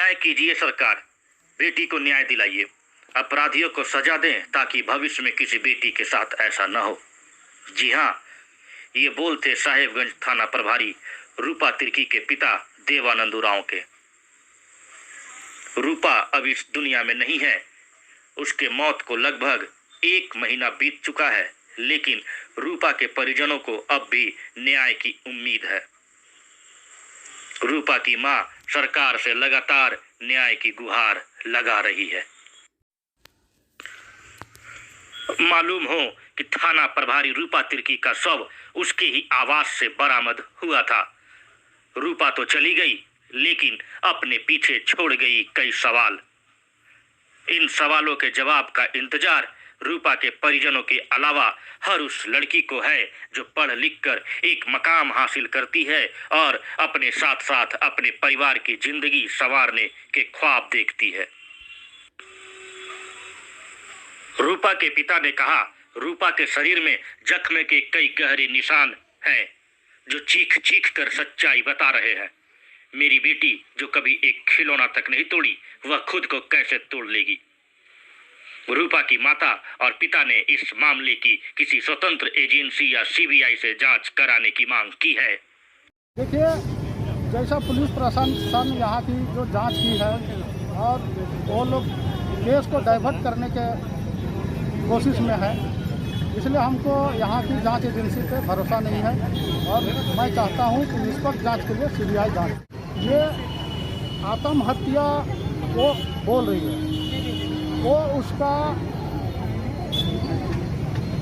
न्याय कीजिए सरकार, बेटी को न्याय दिलाइए, अपराधियों को सजा दें ताकि भविष्य में किसी बेटी के साथ ऐसा न हो। जी हाँ, ये बोल थे साहेबगंज थाना प्रभारी रूपा तिर्की के पिता देवानंद उरांव के। रूपा अब इस दुनिया में नहीं है। उसके मौत को लगभग 1 महीना बीत चुका है, लेकिन रूपा के परिजनों को अब भी न्याय की उम्मीद है। रूपा की मां सरकार से लगातार न्याय की गुहार लगा रही है। मालूम हो कि थाना प्रभारी रूपा तिर्की का शव उसके ही आवास से बरामद हुआ था। रूपा तो चली गई, लेकिन अपने पीछे छोड़ गई कई सवाल। इन सवालों के जवाब का इंतजार रूपा के परिजनों के अलावा हर उस लड़की को है जो पढ़ लिख कर एक मकाम हासिल करती है और अपने साथ साथ अपने परिवार की जिंदगी संवारने के ख्वाब देखती है। रूपा के पिता ने कहा, रूपा के शरीर में जख्म के कई गहरे निशान हैं जो चीख चीख कर सच्चाई बता रहे हैं। मेरी बेटी जो कभी एक खिलौना तक नहीं तोड़ी, वह खुद को कैसे तोड़ लेगी। रूपा की माता और पिता ने इस मामले की किसी स्वतंत्र एजेंसी या सीबीआई से जांच कराने की मांग की है। देखिए, जैसा पुलिस प्रशासन यहाँ की जो जांच की है और वो लोग केस को डाइवर्ट करने के कोशिश में है, इसलिए हमको यहाँ की जांच एजेंसी पे भरोसा नहीं है और मैं चाहता हूँ कि निष्पक्ष जांच के लिए सीबीआई जांच। ये आत्महत्या वो बोल रही है, वो उसका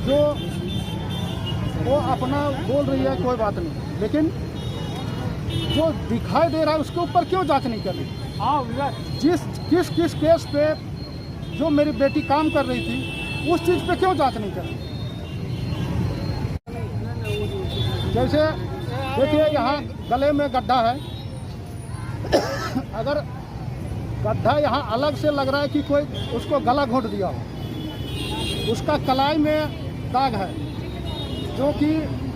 जो वो अपना बोल रही है कोई बात नहीं, लेकिन जो दिखाई दे रहा है उसके ऊपर क्यों जांच नहीं कर रही। हाँ, किस केस पे जो मेरी बेटी काम कर रही थी उस चीज़ पे क्यों जांच नहीं कर रही। जैसे देखिए, यहाँ गले में गड्ढा है, अगर गड्ढा यहाँ अलग से लग रहा है कि कोई उसको गला घोंट दिया हो। उसका कलाई में दाग है जो कि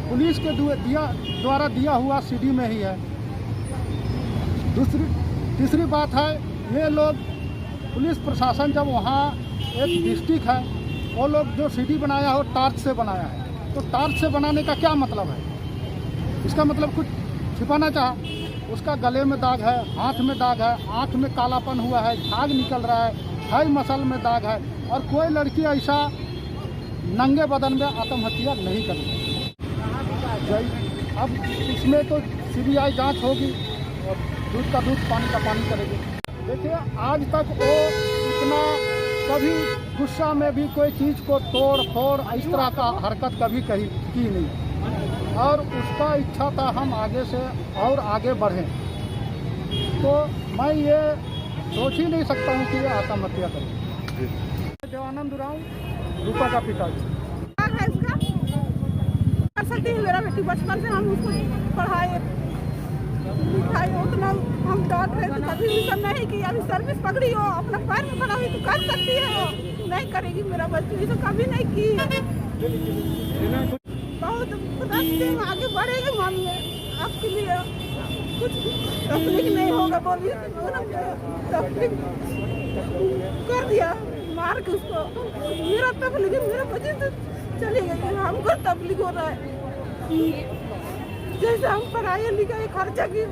पुलिस के द्वारा दिया हुआ सीडी में ही है। तीसरी बात है, ये लोग पुलिस प्रशासन जब वहाँ एक डिस्ट्रिक्ट है, वो लोग जो सीडी बनाया हो टार्च से बनाया है, तो टार्च से बनाने का क्या मतलब है। इसका मतलब कुछ छिपाना चाहा। उसका गले में दाग है, हाथ में दाग है, आँख में कालापन हुआ है, झाग निकल रहा है, हाई मसल में दाग है, और कोई लड़की ऐसा नंगे बदन में आत्महत्या नहीं करती। अब इसमें तो सीबीआई जांच होगी और दूध का दूध पानी का पानी करेगी। देखिए, आज तक वो इतना कभी गुस्सा में भी कोई चीज़ को तोड़ फोड़ इस तरह का हरकत कभी की नहीं, और उसका इच्छा था हम आगे से और आगे बढ़ें। तो मैं ये सोच ही नहीं सकता हूँ कि ये आत्महत्या करें। देवानंद उरांव, रूपा का पिता है इसका। कर सकती है, मेरा बेटी बचपन से हम उसको पढ़ाए लिखाए, उतना हम डांट रहे थे, कभी भी सब नहीं किया। अभी सर्विस पकड़ी हो, अपना पैर में खड़ा हुई तो कर सकती है, वो नहीं करेगी। मेरा बच्ची तो कभी नहीं की। बहुत आगे बढ़ेगी मामी, आपके लिए कुछ तकलीफ नहीं होगा। बोली तकलीफ कर दिया, मार के उसको। मेरा तकलीफ, मेरा बच्चे तो चले गए, हमको तकलीफ हो रहा है। जैसे हम पढ़ाई लिखाई खर्चा की,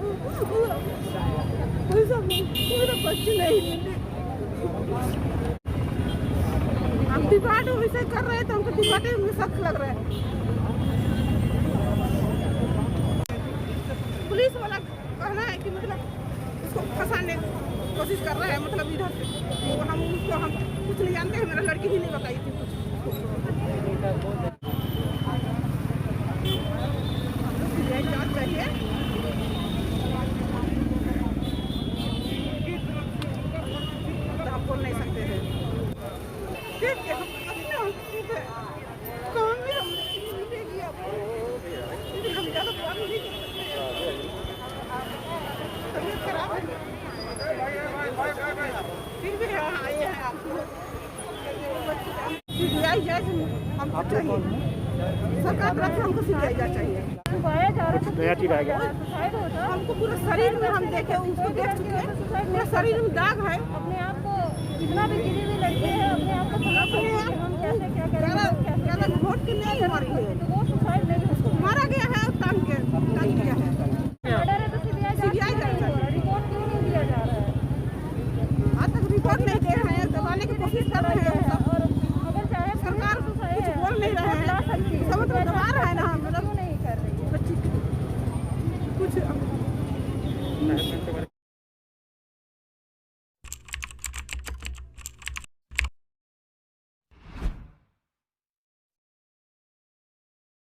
वैसा मेरा बच्चे नहीं। हम डिपार्ट वैसे कर रहे थे, हमको डिपार्ट में सख्त लग रहा है। पुलिस वाला कहना है कि मतलब उसको फंसाने की कोशिश कर रहा है, मतलब इधर से। तो हम कुछ नहीं जानते हैं, मेरा लड़की भी नहीं बताई थी कुछ। जांच चाहिए। तो हम बोल नहीं सकते थे। ठीक है, काम में हम मिलेगी, हम ज़्यादा काम नहीं कर सकते। तबीयत खराब है, फिर भी आए हैं आप। सीबीआई जाए हमको चाहिए। सरकार तरफ से हमको सुविधा चाहिए। नया चीज आएगा। हमको पूरे शरीर में हम देखे उसको देख चुके पूरे शरीर में दाग है। अपने आप को जितना भी गिरी हुई लड़की है अपने आप को भगा सकते हैं कि हम कैसे क्या करें। वोट के लिए मरी है, वो सुसाइड नहीं, मारा गया है, टांग गया है।